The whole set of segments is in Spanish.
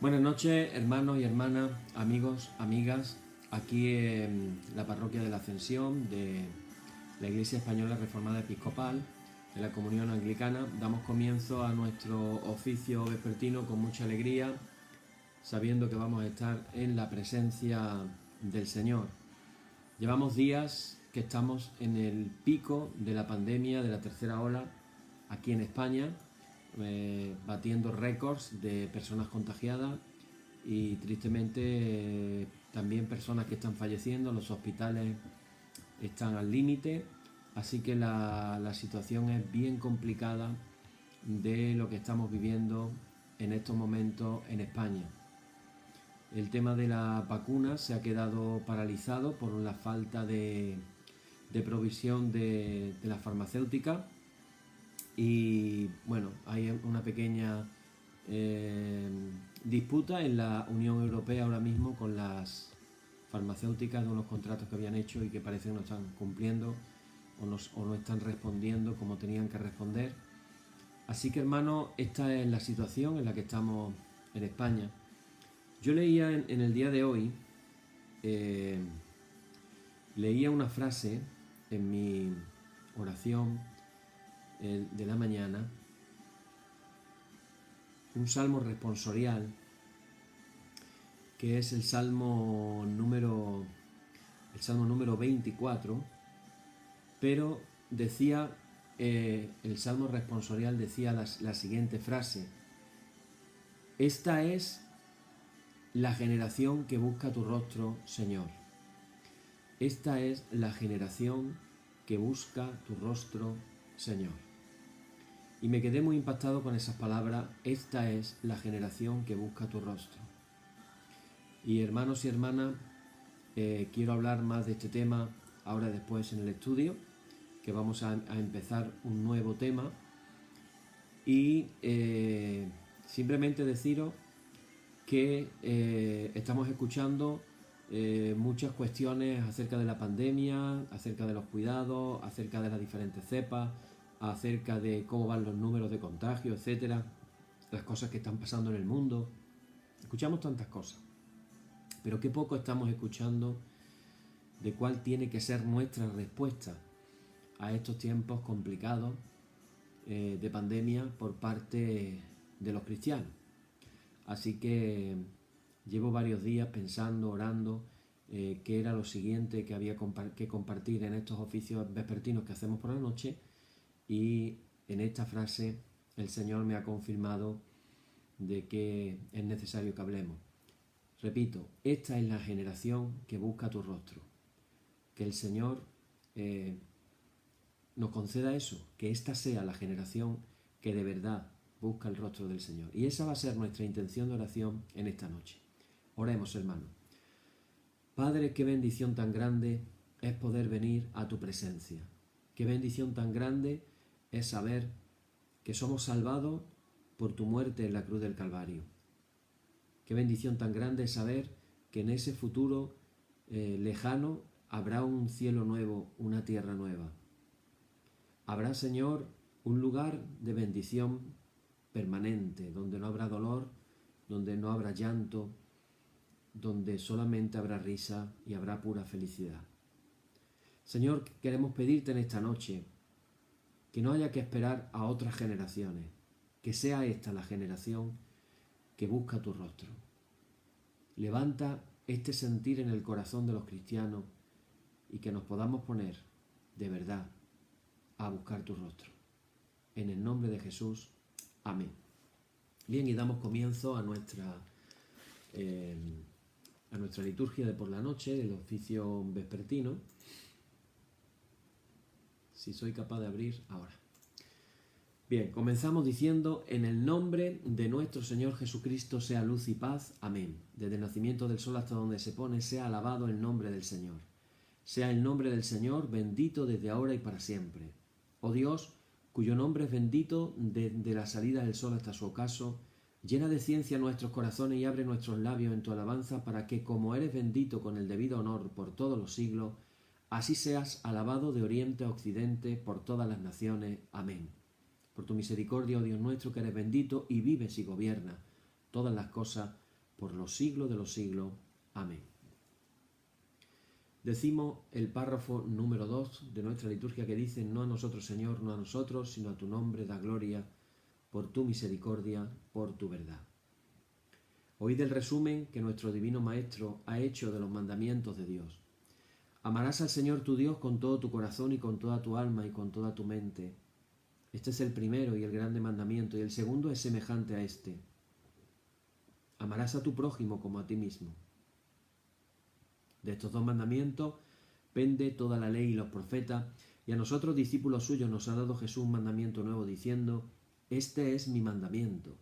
Buenas noches, hermanos y hermanas, amigos, amigas, aquí en la Parroquia de la Ascensión de la Iglesia Española Reformada Episcopal de la Comunión Anglicana. Damos comienzo a nuestro oficio vespertino con mucha alegría, sabiendo que vamos a estar en la presencia del Señor. Llevamos días que estamos en el pico de la pandemia, de la tercera ola, aquí en España, batiendo récords de personas contagiadas y tristemente también personas que están falleciendo. Los hospitales están al límite, así que la situación es bien complicada de lo que estamos viviendo en estos momentos en España. El tema de la vacuna se ha quedado paralizado por la falta de provisión de la farmacéutica y bueno, hay una pequeña disputa en la Unión Europea ahora mismo con las farmacéuticas de unos contratos que habían hecho y que parece que no están cumpliendo o no están respondiendo como tenían que responder. Así que hermanos, esta es la situación en la que estamos en España. Yo leía en el día de hoy, leía una frase en mi oración de la mañana, un salmo responsorial, que es el salmo número 24, pero decía, el salmo responsorial decía la siguiente frase: esta es la generación que busca tu rostro, Señor. Esta es la generación que busca tu rostro, Señor. Y me quedé muy impactado con esas palabras. Esta es la generación que busca tu rostro. Y hermanos y hermanas, quiero hablar más de este tema ahora después en el estudio, que vamos a empezar un nuevo tema. Y simplemente deciros que estamos escuchando muchas cuestiones acerca de la pandemia, acerca de los cuidados, acerca de las diferentes cepas, acerca de cómo van los números de contagio, etcétera, las cosas que están pasando en el mundo. Escuchamos tantas cosas, pero qué poco estamos escuchando de cuál tiene que ser nuestra respuesta a estos tiempos complicados de pandemia por parte de los cristianos. Así que llevo varios días pensando, orando, qué era lo siguiente que había que compartir en estos oficios vespertinos que hacemos por la noche, y en esta frase el Señor me ha confirmado de que es necesario que hablemos. Repito, esta es la generación que busca tu rostro. Que el Señor nos conceda eso, que esta sea la generación que de verdad busca el rostro del Señor. Y esa va a ser nuestra intención de oración en esta noche. Oremos, hermanos. Padre, qué bendición tan grande es poder venir a tu presencia. Qué bendición tan grande es saber que somos salvados por tu muerte en la cruz del Calvario. Qué bendición tan grande es saber que en ese futuro lejano habrá un cielo nuevo, una tierra nueva. Habrá, Señor, un lugar de bendición permanente, donde no habrá dolor, donde no habrá llanto, donde solamente habrá risa y habrá pura felicidad. Señor, queremos pedirte en esta noche que no haya que esperar a otras generaciones, que sea esta la generación que busca tu rostro. Levanta este sentir en el corazón de los cristianos y que nos podamos poner de verdad a buscar tu rostro. En el nombre de Jesús, amén. Bien, y damos comienzo a nuestra liturgia de por la noche, del oficio vespertino. Si soy capaz de abrir ahora. Bien, comenzamos diciendo: en el nombre de nuestro Señor Jesucristo sea luz y paz. Amén. Desde el nacimiento del sol hasta donde se pone, sea alabado el nombre del Señor. Sea el nombre del Señor bendito desde ahora y para siempre. Oh Dios, cuyo nombre es bendito desde la salida del sol hasta su ocaso, llena de ciencia nuestros corazones y abre nuestros labios en tu alabanza, para que, como eres bendito con el debido honor por todos los siglos, así seas alabado de oriente a occidente por todas las naciones. Amén. Por tu misericordia, oh Dios nuestro, que eres bendito y vives y gobiernas todas las cosas por los siglos de los siglos. Amén. Decimos el párrafo número 2 de nuestra liturgia que dice: no a nosotros, Señor, no a nosotros, sino a tu nombre da gloria, por tu misericordia, por tu verdad. Oíd el resumen que nuestro Divino Maestro ha hecho de los mandamientos de Dios. Amarás al Señor tu Dios con todo tu corazón y con toda tu alma y con toda tu mente. Este es el primero y el grande mandamiento, y el segundo es semejante a este. Amarás a tu prójimo como a ti mismo. De estos dos mandamientos pende toda la ley y los profetas, y a nosotros, discípulos suyos, nos ha dado Jesús un mandamiento nuevo, diciendo: este es mi mandamiento,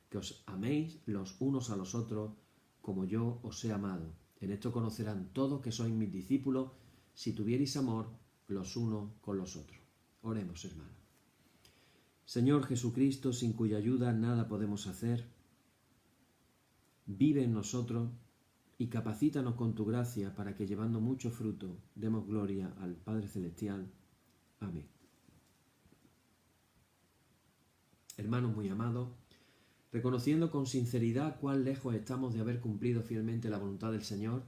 que os améis los unos a los otros como yo os he amado. En esto conocerán todos que sois mis discípulos, si tuviereis amor los unos con los otros. Oremos, hermanos. Señor Jesucristo, sin cuya ayuda nada podemos hacer, vive en nosotros y capacítanos con tu gracia para que, llevando mucho fruto, demos gloria al Padre Celestial. Amén. Hermanos muy amados, reconociendo con sinceridad cuán lejos estamos de haber cumplido fielmente la voluntad del Señor,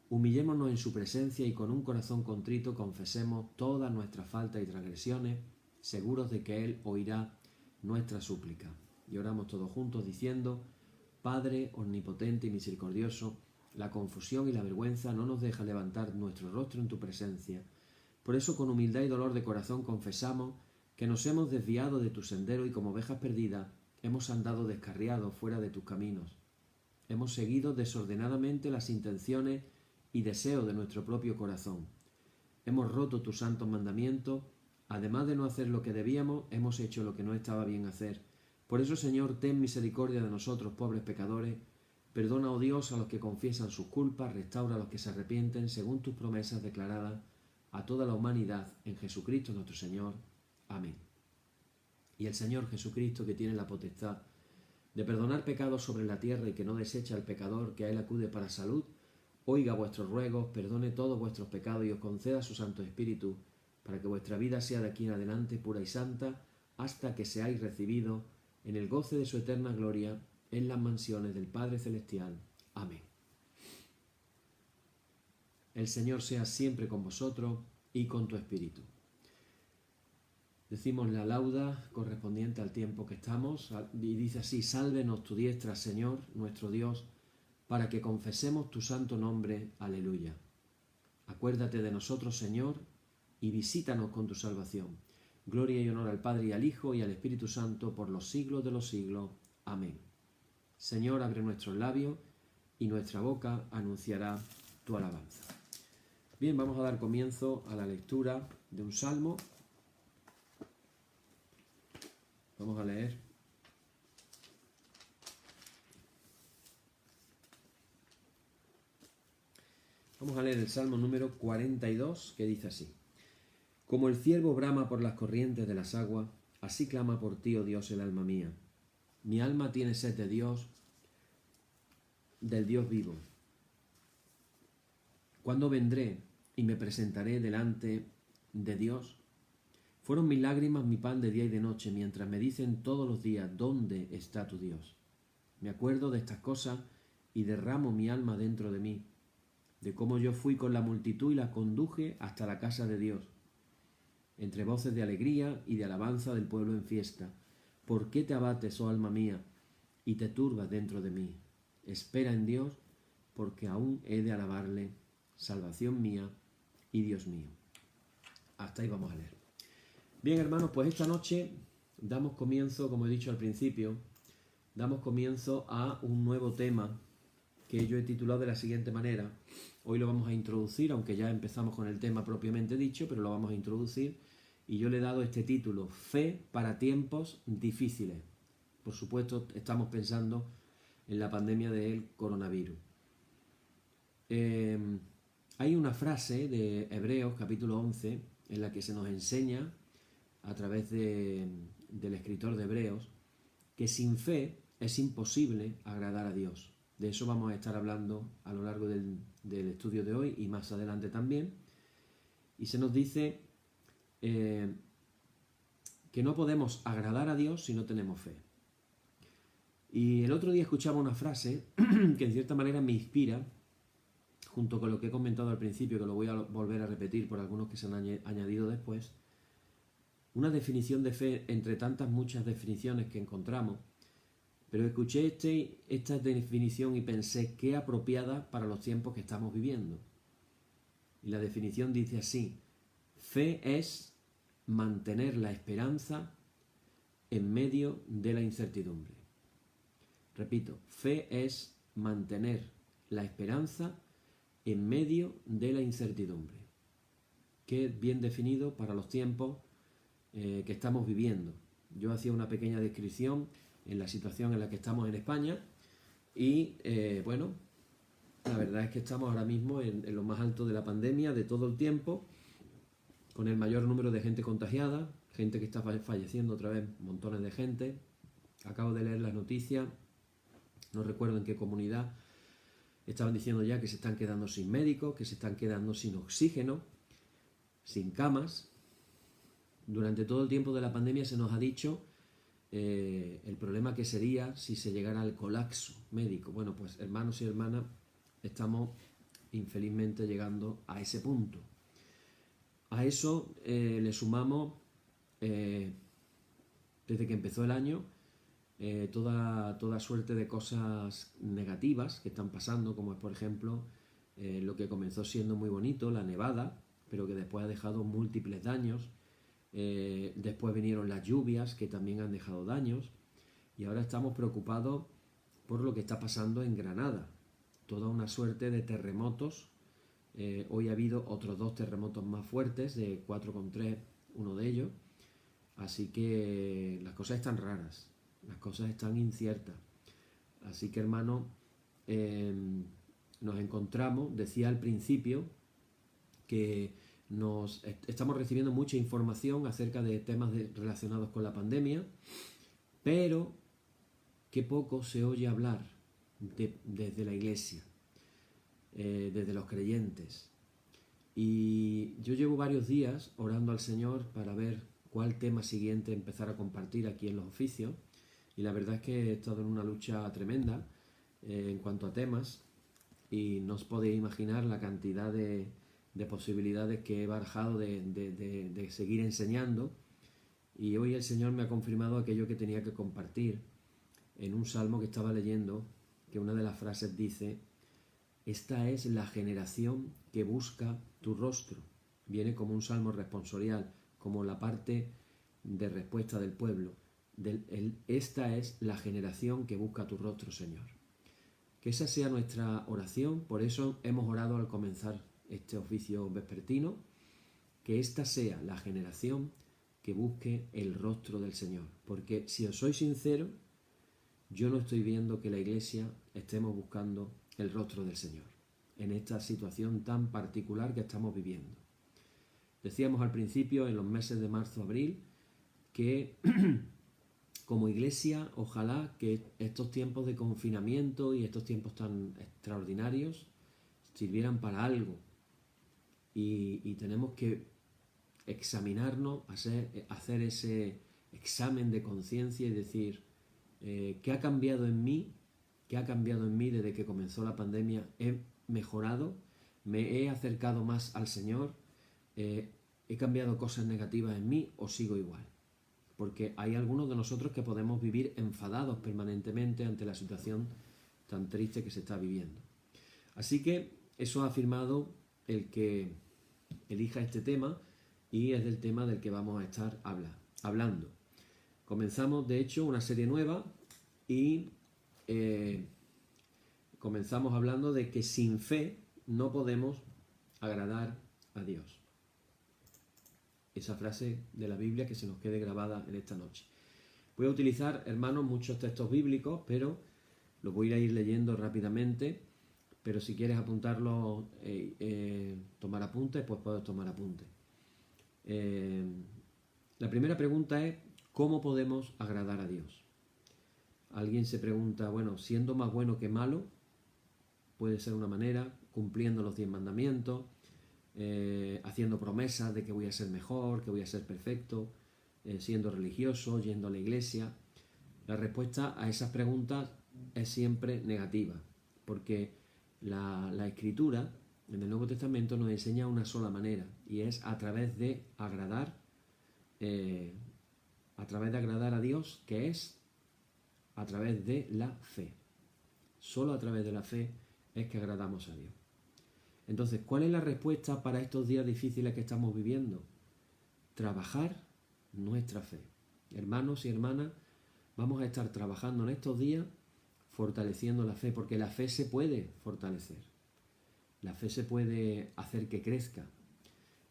humillémonos en su presencia y con un corazón contrito confesemos todas nuestras faltas y transgresiones, seguros de que Él oirá nuestra súplica. Y oramos todos juntos diciendo: Padre omnipotente y misericordioso, la confusión y la vergüenza no nos deja levantar nuestro rostro en tu presencia. Por eso, con humildad y dolor de corazón, confesamos que nos hemos desviado de tu sendero y, como ovejas perdidas, hemos andado descarriados fuera de tus caminos. Hemos seguido desordenadamente las intenciones y deseos de nuestro propio corazón. Hemos roto tus santos mandamientos. Además de no hacer lo que debíamos, hemos hecho lo que no estaba bien hacer. Por eso, Señor, ten misericordia de nosotros, pobres pecadores. Perdona, oh Dios, a los que confiesan sus culpas, restaura a los que se arrepienten, según tus promesas declaradas a toda la humanidad en Jesucristo nuestro Señor. Amén. Y el Señor Jesucristo, que tiene la potestad de perdonar pecados sobre la tierra y que no desecha al pecador que a Él acude para salud, oiga vuestros ruegos, perdone todos vuestros pecados y os conceda su Santo Espíritu, para que vuestra vida sea de aquí en adelante pura y santa, hasta que seáis recibidos en el goce de su eterna gloria, en las mansiones del Padre Celestial. Amén. El Señor sea siempre con vosotros y con tu espíritu. Decimos la lauda correspondiente al tiempo que estamos, y dice así: sálvenos tu diestra, Señor, nuestro Dios, para que confesemos tu santo nombre. Aleluya. Acuérdate de nosotros, Señor, y visítanos con tu salvación. Gloria y honor al Padre y al Hijo y al Espíritu Santo, por los siglos de los siglos. Amén. Señor, abre nuestros labios, y nuestra boca anunciará tu alabanza. Bien, vamos a dar comienzo a la lectura de un salmo. Vamos a leer el Salmo número 42, que dice así: Como el ciervo brama por las corrientes de las aguas, así clama por ti, oh Dios, el alma mía. Mi alma tiene sed de Dios, del Dios vivo. ¿Cuándo vendré y me presentaré delante de Dios? Fueron mis lágrimas mi pan de día y de noche, mientras me dicen todos los días: ¿dónde está tu Dios? Me acuerdo de estas cosas y derramo mi alma dentro de mí, de cómo yo fui con la multitud y la conduje hasta la casa de Dios, entre voces de alegría y de alabanza del pueblo en fiesta. ¿Por qué te abates, oh alma mía, y te turbas dentro de mí? Espera en Dios, porque aún he de alabarle, salvación mía y Dios mío. Hasta ahí vamos a leer. Bien, hermanos, pues esta noche damos comienzo, como he dicho al principio, damos comienzo a un nuevo tema que yo he titulado de la siguiente manera. Hoy lo vamos a introducir, aunque ya empezamos con el tema propiamente dicho, pero lo vamos a introducir, y yo le he dado este título: Fe para tiempos difíciles. Por supuesto, estamos pensando en la pandemia del coronavirus. Hay una frase de Hebreos, capítulo 11, en la que se nos enseña, a través del escritor de Hebreos, que sin fe es imposible agradar a Dios. De eso vamos a estar hablando a lo largo del estudio de hoy y más adelante también. Y se nos dice que no podemos agradar a Dios si no tenemos fe. Y el otro día escuchaba una frase que en cierta manera me inspira, junto con lo que he comentado al principio, que lo voy a volver a repetir por algunos que se han añadido después. Una definición de fe entre tantas muchas definiciones que encontramos, pero escuché esta definición y pensé qué apropiada para los tiempos que estamos viviendo. Y la definición dice así: fe es mantener la esperanza en medio de la incertidumbre. Repito, fe es mantener la esperanza en medio de la incertidumbre. Qué bien definido para los tiempos que estamos viviendo. Yo hacía una pequeña descripción en la situación en la que estamos en España y bueno, la verdad es que estamos ahora mismo en lo más alto de la pandemia de todo el tiempo, con el mayor número de gente contagiada, gente que está falleciendo otra vez, montones de gente. Acabo de leer las noticias, no recuerdo en qué comunidad, estaban diciendo ya que se están quedando sin médicos, que se están quedando sin oxígeno, sin camas. Durante todo el tiempo de la pandemia se nos ha dicho el problema que sería si se llegara al colapso médico. Bueno, pues hermanos y hermanas, estamos infelizmente llegando a ese punto. A eso le sumamos, desde que empezó el año, toda suerte de cosas negativas que están pasando, como es por ejemplo lo que comenzó siendo muy bonito, la nevada, pero que después ha dejado múltiples daños. Después vinieron las lluvias, que también han dejado daños, y ahora estamos preocupados por lo que está pasando en Granada. Toda una suerte de terremotos. Hoy ha habido otros 2 terremotos más fuertes, de 4,3, uno de ellos. Así que las cosas están raras, las cosas están inciertas. Así que, hermano, nos encontramos, decía al principio, que estamos recibiendo mucha información acerca de temas relacionados con la pandemia, pero que poco se oye hablar desde la iglesia, desde los creyentes. Y yo llevo varios días orando al Señor para ver cuál tema siguiente empezar a compartir aquí en los oficios, y la verdad es que he estado en una lucha tremenda en cuanto a temas, y no os podéis imaginar la cantidad de posibilidades que he barajado de seguir enseñando. Y hoy el Señor me ha confirmado aquello que tenía que compartir en un salmo que estaba leyendo, que una de las frases dice: esta es la generación que busca tu rostro. Viene como un salmo responsorial, como la parte de respuesta del pueblo. Esta es la generación que busca tu rostro, Señor. Que esa sea nuestra oración. Por eso hemos orado al comenzar este oficio vespertino, que esta sea la generación que busque el rostro del Señor. Porque si os soy sincero, yo no estoy viendo que la Iglesia estemos buscando el rostro del Señor en esta situación tan particular que estamos viviendo. Decíamos al principio, en los meses de marzo, abril, que como Iglesia, ojalá que estos tiempos de confinamiento y estos tiempos tan extraordinarios sirvieran para algo. Y tenemos que examinarnos, hacer ese examen de conciencia y decir, ¿qué ha cambiado en mí? ¿Qué ha cambiado en mí desde que comenzó la pandemia? ¿He mejorado? ¿Me he acercado más al Señor? ¿He cambiado cosas negativas en mí o sigo igual? Porque hay algunos de nosotros que podemos vivir enfadados permanentemente ante la situación tan triste que se está viviendo. Así que eso ha afirmado el que elija este tema, y es del tema del que vamos a estar hablando. Comenzamos, de hecho, una serie nueva y comenzamos hablando de que sin fe no podemos agradar a Dios. Esa frase de la Biblia que se nos quede grabada en esta noche. Voy a utilizar, hermanos, muchos textos bíblicos, pero los voy a ir leyendo rápidamente. Pero si quieres apuntarlo, tomar apuntes, pues puedes tomar apuntes. La primera pregunta es: ¿cómo podemos agradar a Dios? Alguien se pregunta, bueno, siendo más bueno que malo, puede ser una manera, cumpliendo los 10 mandamientos, haciendo promesas de que voy a ser mejor, que voy a ser perfecto, siendo religioso, yendo a la iglesia. La respuesta a esas preguntas es siempre negativa, porque la Escritura en el Nuevo Testamento nos enseña una sola manera, y es a través de agradar a Dios, que es a través de la fe. Solo a través de la fe es que agradamos a Dios. Entonces, ¿cuál es la respuesta para estos días difíciles que estamos viviendo? Trabajar nuestra fe. Hermanos y hermanas, vamos a estar trabajando en estos días fortaleciendo la fe, porque la fe se puede fortalecer. La fe se puede hacer que crezca.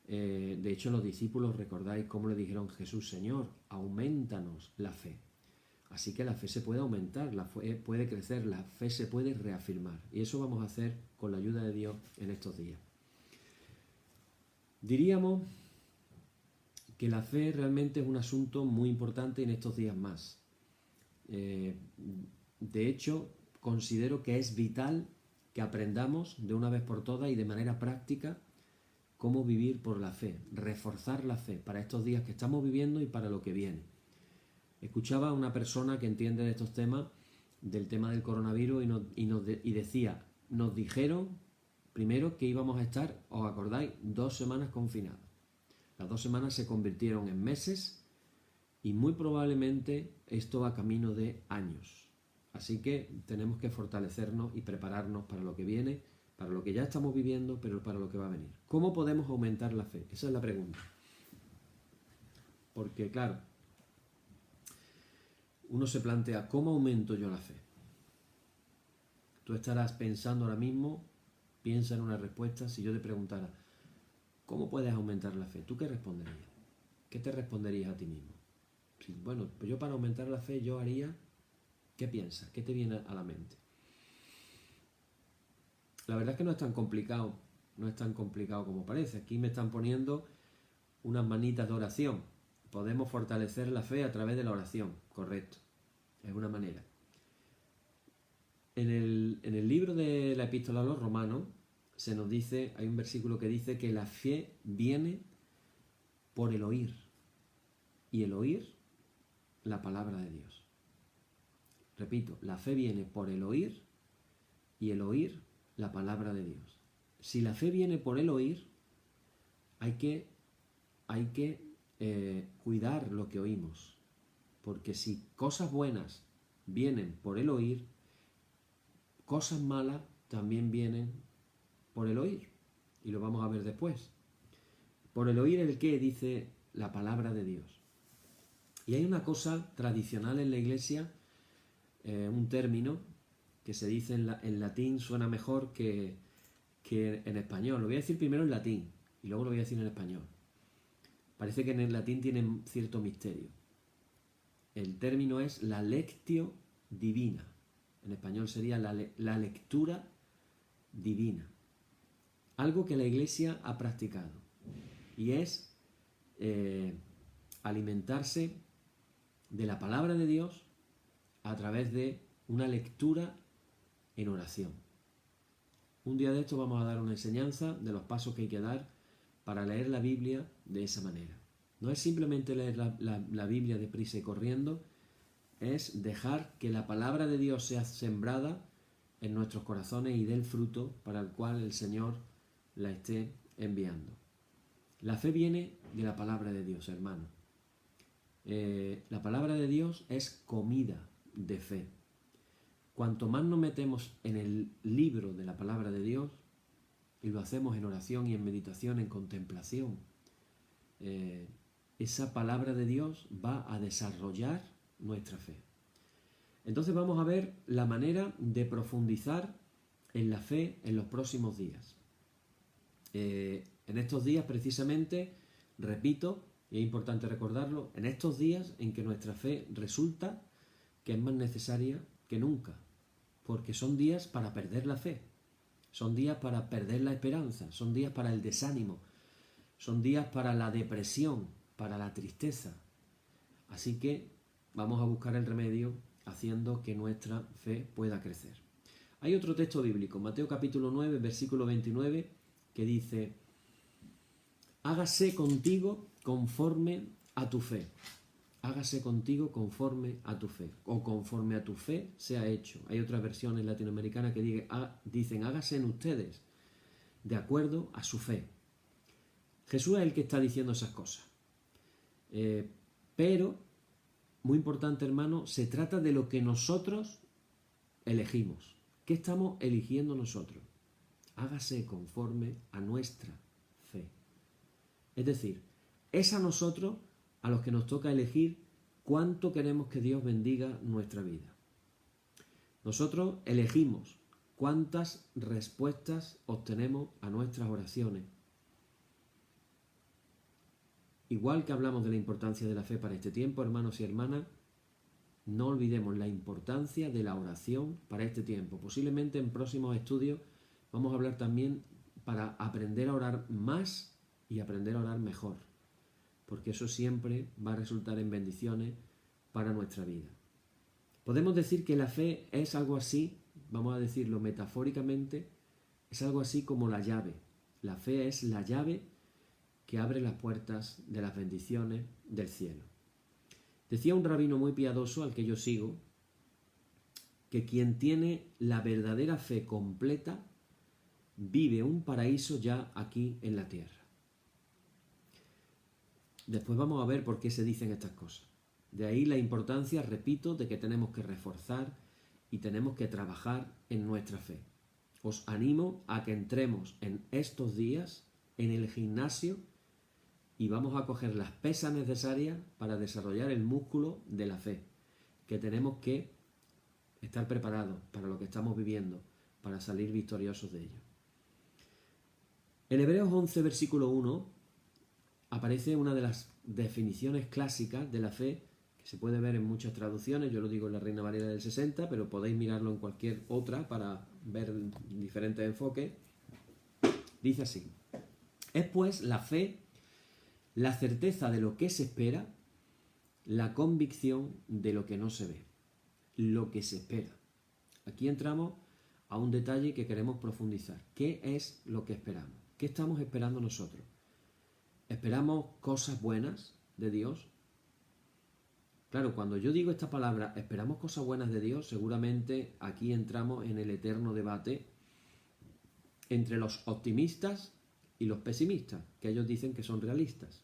De hecho, los discípulos, recordáis cómo le dijeron Jesús: Señor, aumentanos la fe. Así que la fe se puede aumentar, la fe puede crecer, la fe se puede reafirmar. Y eso vamos a hacer con la ayuda de Dios en estos días. Diríamos que la fe realmente es un asunto muy importante en estos días más. De hecho, considero que es vital que aprendamos de una vez por todas y de manera práctica cómo vivir por la fe, reforzar la fe para estos días que estamos viviendo y para lo que viene. Escuchaba a una persona que entiende de estos temas, del tema del coronavirus, y decía, nos dijeron primero que íbamos a estar, ¿os acordáis?, 2 semanas confinados. Las 2 semanas se convirtieron en meses y muy probablemente esto va camino de años. Así que tenemos que fortalecernos y prepararnos para lo que viene, para lo que ya estamos viviendo, pero para lo que va a venir. ¿Cómo podemos aumentar la fe? Esa es la pregunta. Porque, claro, uno se plantea, ¿cómo aumento yo la fe? Tú estarás pensando ahora mismo, piensa en una respuesta. Si yo te preguntara, ¿cómo puedes aumentar la fe? ¿Tú qué responderías? ¿Qué te responderías a ti mismo? Bueno, pues yo para aumentar la fe yo haría... ¿Qué piensas? ¿Qué te viene a la mente? La verdad es que no es tan complicado, como parece. Aquí me están poniendo unas manitas de oración. Podemos fortalecer la fe a través de la oración, correcto. Es una manera. En el libro de la Epístola a los Romanos se nos dice, hay un versículo que dice que la fe viene por el oír. Y el oír, la palabra de Dios. Repito, la fe viene por el oír y el oír la palabra de Dios. Si la fe viene por el oír, hay que cuidar lo que oímos. Porque si cosas buenas vienen por el oír, cosas malas también vienen por el oír. Y lo vamos a ver después. Por el oír el qué, dice la palabra de Dios. Y hay una cosa tradicional en la iglesia, un término que se dice en latín, suena mejor que en español. Lo voy a decir primero en latín y luego lo voy a decir en español. Parece que en el latín tiene cierto misterio. El término es la lectio divina. En español sería la lectura divina. Algo que la iglesia ha practicado. Y es alimentarse de la palabra de Dios a través de una lectura en oración. Un día de esto vamos a dar una enseñanza de los pasos que hay que dar para leer la Biblia de esa manera. No es simplemente leer la Biblia deprisa y corriendo, es dejar que la palabra de Dios sea sembrada en nuestros corazones y dé el fruto para el cual el Señor la esté enviando. La fe viene de la palabra de Dios, hermano. La palabra de Dios es comida de fe. Cuanto más nos metemos en el libro de la palabra de Dios, y lo hacemos en oración y en meditación, en contemplación, esa palabra de Dios va a desarrollar nuestra fe. Entonces vamos a ver la manera de profundizar en la fe en los próximos días. En estos días precisamente, repito, y es importante recordarlo, en estos días en que nuestra fe resulta que es más necesaria que nunca, porque son días para perder la fe, son días para perder la esperanza, son días para el desánimo, son días para la depresión, para la tristeza. Así que vamos a buscar el remedio haciendo que nuestra fe pueda crecer. Hay otro texto bíblico, Mateo capítulo 9, versículo 29, que dice: hágase contigo conforme a tu fe. hágase contigo conforme a tu fe, o conforme a tu fe sea hecho. Hay otras versiones latinoamericanas que dicen hágase en ustedes de acuerdo a su fe. Jesús es el que está diciendo esas cosas. Pero, muy importante, hermano, se trata de lo que nosotros elegimos. ¿Qué estamos eligiendo nosotros? Hágase conforme a nuestra fe. Es decir, es a nosotros a los que nos toca elegir cuánto queremos que Dios bendiga nuestra vida. Nosotros elegimos cuántas respuestas obtenemos a nuestras oraciones. Igual que hablamos de la importancia de la fe para este tiempo, hermanos y hermanas, no olvidemos la importancia de la oración para este tiempo. Posiblemente en próximos estudios vamos a hablar también para aprender a orar más y aprender a orar mejor, porque eso siempre va a resultar en bendiciones para nuestra vida. Podemos decir que la fe es algo así, vamos a decirlo metafóricamente, es algo así como la llave. La fe es la llave que abre las puertas de las bendiciones del cielo. Decía un rabino muy piadoso al que yo sigo, que quien tiene la verdadera fe completa vive un paraíso ya aquí en la tierra. Después vamos a ver por qué se dicen estas cosas. De ahí la importancia, repito, de que tenemos que reforzar y tenemos que trabajar en nuestra fe. Os animo a que entremos en estos días en el gimnasio y vamos a coger las pesas necesarias para desarrollar el músculo de la fe, que tenemos que estar preparados para lo que estamos viviendo, para salir victoriosos de ello. En Hebreos 11, versículo 1, aparece una de las definiciones clásicas de la fe, que se puede ver en muchas traducciones. Yo lo digo en la Reina Valera del 60, pero podéis mirarlo en cualquier otra para ver diferentes enfoques. Dice así: es pues la fe la certeza de lo que se espera, la convicción de lo que no se ve. Lo que se espera. Aquí entramos a un detalle que queremos profundizar. ¿Qué es lo que esperamos? ¿Qué estamos esperando nosotros? ¿Esperamos cosas buenas de Dios? Claro, cuando yo digo esta palabra, esperamos cosas buenas de Dios, seguramente aquí entramos en el eterno debate entre los optimistas y los pesimistas, que ellos dicen que son realistas.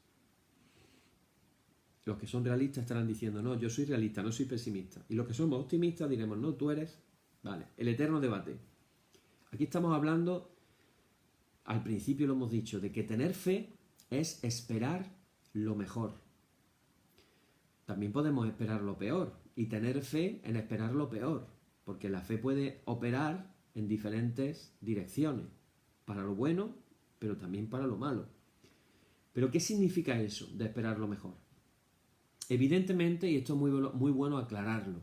Los que son realistas estarán diciendo, no, yo soy realista, no soy pesimista. Y los que somos optimistas diremos, no, tú eres... Vale, el eterno debate. Aquí estamos hablando, al principio lo hemos dicho, de que tener fe es esperar lo mejor. También podemos esperar lo peor y tener fe en esperar lo peor, porque la fe puede operar en diferentes direcciones, para lo bueno, pero también para lo malo. ¿Pero qué significa eso de esperar lo mejor? Evidentemente, y esto es muy bueno aclararlo,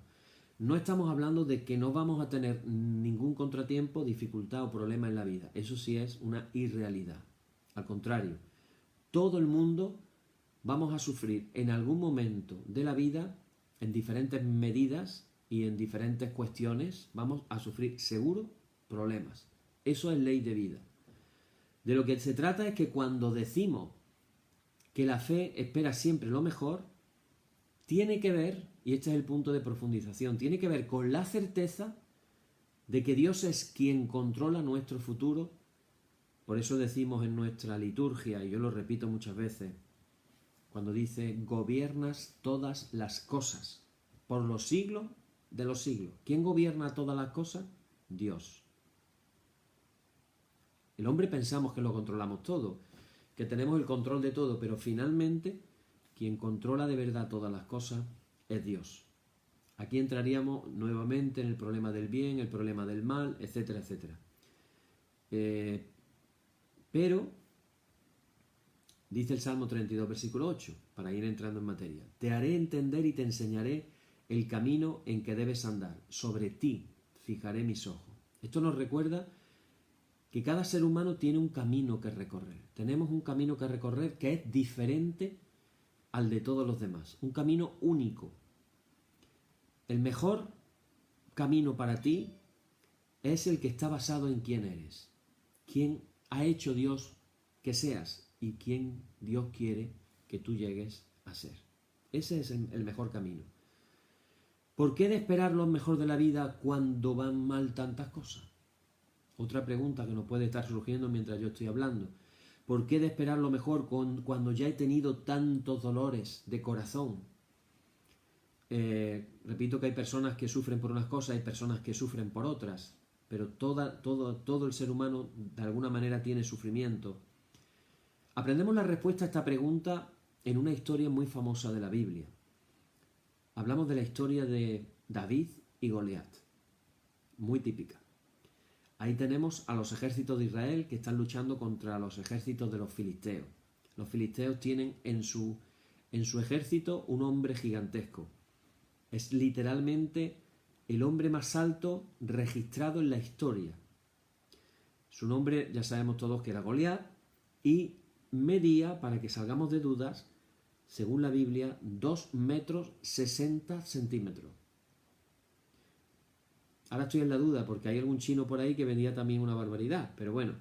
no estamos hablando de que no vamos a tener ningún contratiempo, dificultad o problema en la vida. Eso sí es una irrealidad. Al contrario, todo el mundo vamos a sufrir en algún momento de la vida, en diferentes medidas y en diferentes cuestiones, vamos a sufrir seguro problemas. Eso es ley de vida. De lo que se trata es que cuando decimos que la fe espera siempre lo mejor, tiene que ver, y este es el punto de profundización, tiene que ver con la certeza de que Dios es quien controla nuestro futuro. Por eso decimos en nuestra liturgia, y yo lo repito muchas veces, cuando dice, gobiernas todas las cosas, por los siglos de los siglos. ¿Quién gobierna todas las cosas? Dios. El hombre pensamos que lo controlamos todo, que tenemos el control de todo, pero finalmente quien controla de verdad todas las cosas es Dios. Aquí entraríamos nuevamente en el problema del bien, el problema del mal, etcétera, etcétera. Pero, dice el Salmo 32, versículo 8, para ir entrando en materia, te haré entender y te enseñaré el camino en que debes andar. Sobre ti fijaré mis ojos. Esto nos recuerda que cada ser humano tiene un camino que recorrer. Tenemos un camino que recorrer que es diferente al de todos los demás. Un camino único. El mejor camino para ti es el que está basado en quién eres. Quién ha hecho Dios que seas y quién Dios quiere que tú llegues a ser. Ese es el mejor camino. ¿Por qué de esperar lo mejor de la vida cuando van mal tantas cosas? Otra pregunta que nos puede estar surgiendo mientras yo estoy hablando. ¿Por qué de esperar lo mejor cuando ya he tenido tantos dolores de corazón? Repito que hay personas que sufren por unas cosas, hay personas que sufren por otras, pero todo el ser humano de alguna manera tiene sufrimiento. Aprendemos la respuesta a esta pregunta en una historia muy famosa de la Biblia. Hablamos de la historia de David y Goliat, muy típica. Ahí tenemos a los ejércitos de Israel que están luchando contra los ejércitos de los filisteos. Los filisteos tienen en su ejército un hombre gigantesco. Es literalmente el hombre más alto registrado en la historia. Su nombre ya sabemos todos que era Goliat y medía, para que salgamos de dudas, según la Biblia, 2 metros 60 centímetros. Ahora estoy en la duda porque hay algún chino por ahí que vendía también una barbaridad, pero bueno,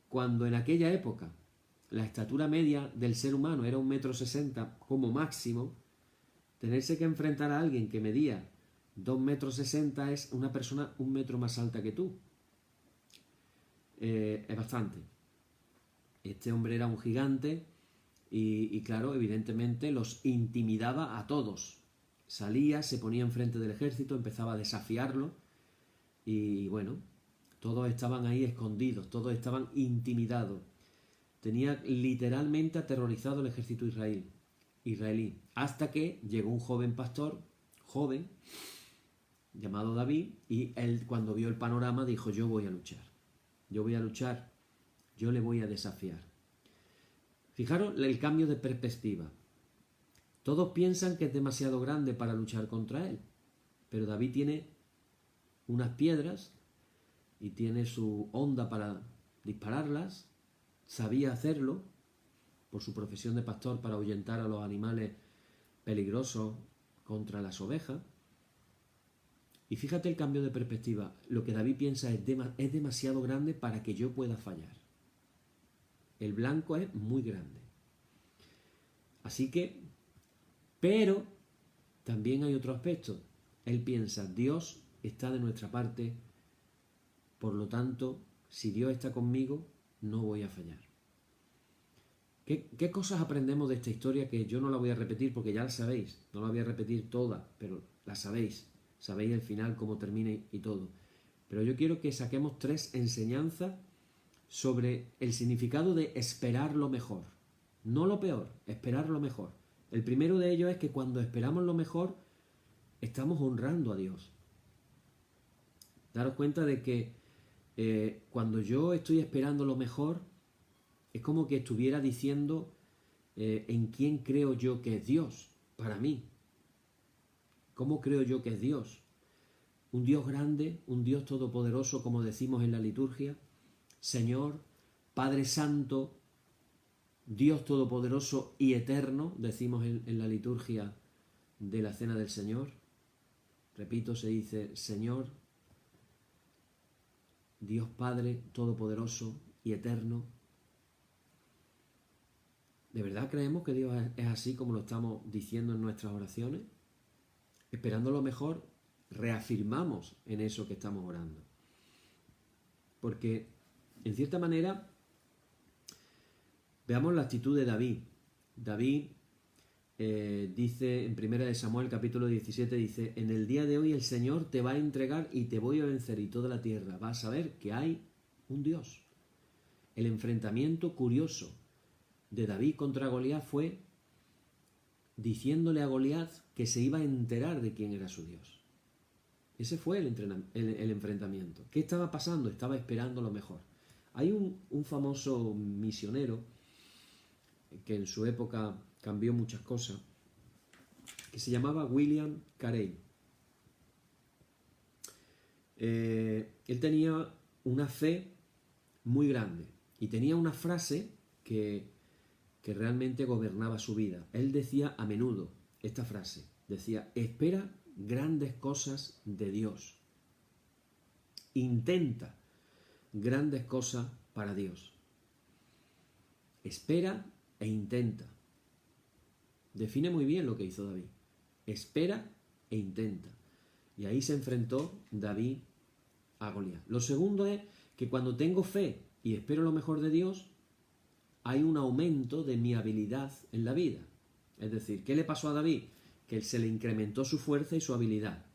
cuando en aquella época la estatura media del ser humano era 1,60 m como máximo, tenerse que enfrentar a alguien que medía 2,60 m es una persona 1 metro más alta que tú. Es bastante. Este hombre era un gigante y claro, evidentemente los intimidaba a todos. Salía, se ponía enfrente del ejército, empezaba a desafiarlo y bueno, todos estaban ahí escondidos, todos estaban intimidados. Tenía literalmente aterrorizado el ejército israelí, hasta que llegó un joven pastor, joven, llamado David, y él cuando vio el panorama dijo: yo voy a luchar, yo le voy a desafiar. Fijaros el cambio de perspectiva. Todos piensan que es demasiado grande para luchar contra él, pero David tiene unas piedras y tiene su honda para dispararlas, sabía hacerlo por su profesión de pastor para ahuyentar a los animales peligrosos contra las ovejas. Y fíjate el cambio de perspectiva. Lo que David piensa es demasiado grande para que yo pueda fallar. El blanco es muy grande. Así que, pero también hay otro aspecto. Él piensa: Dios está de nuestra parte, por lo tanto, si Dios está conmigo, no voy a fallar. ¿Qué cosas aprendemos de esta historia? Que yo no la voy a repetir porque ya la sabéis. No la voy a repetir toda, pero la sabéis. Sabéis el final, cómo termina y todo. Pero yo quiero que saquemos 3 enseñanzas sobre el significado de esperar lo mejor. No lo peor, esperar lo mejor. El primero de ellos es que cuando esperamos lo mejor, estamos honrando a Dios. Daros cuenta de que cuando yo estoy esperando lo mejor, es como que estuviera diciendo en quién creo yo que es Dios para mí. ¿Cómo creo yo que es Dios? Un Dios grande, un Dios todopoderoso, como decimos en la liturgia. Señor, Padre Santo, Dios todopoderoso y eterno, decimos en la liturgia de la Cena del Señor. Repito, se dice Señor, Dios Padre todopoderoso y eterno. ¿De verdad creemos que Dios es así como lo estamos diciendo en nuestras oraciones? Esperando lo mejor, reafirmamos en eso que estamos orando. Porque, en cierta manera, veamos la actitud de David. David dice en 1 Samuel capítulo 17, dice: en el día de hoy el Señor te va a entregar y te voy a vencer, y toda la tierra va a saber que hay un Dios. El enfrentamiento curioso de David contra Goliat fue diciéndole a Goliat que se iba a enterar de quién era su Dios. Ese fue el enfrentamiento. ¿Qué estaba pasando? Estaba esperando lo mejor. Hay un famoso misionero que en su época cambió muchas cosas, que se llamaba William Carey. Él tenía una fe muy grande y tenía una frase que realmente gobernaba su vida. Él decía a menudo esta frase, decía: espera grandes cosas de Dios. Intenta grandes cosas para Dios. Espera e intenta. define muy bien lo que hizo David. Espera e intenta. Y ahí se enfrentó David a Goliat. Lo segundo es que cuando tengo fe y espero lo mejor de Dios, hay un aumento de mi habilidad en la vida. Es decir, ¿qué le pasó a David? Que se le incrementó su fuerza y su habilidad.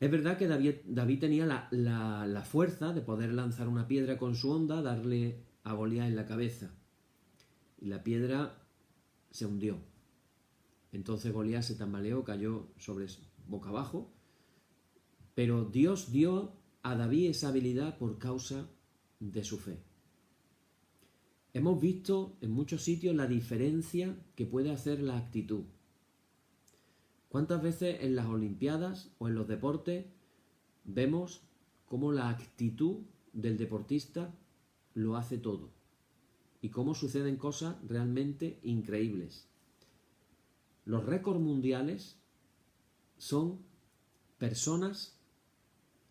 Es verdad que David tenía la fuerza de poder lanzar una piedra con su honda, darle a Goliat en la cabeza. Y la piedra se hundió. Entonces Goliat se tambaleó, cayó sobre boca abajo. Pero Dios dio a David esa habilidad por causa de su fe. Hemos visto en muchos sitios la diferencia que puede hacer la actitud. ¿Cuántas veces en las Olimpiadas o en los deportes vemos cómo la actitud del deportista lo hace todo? Y cómo suceden cosas realmente increíbles. Los récords mundiales son personas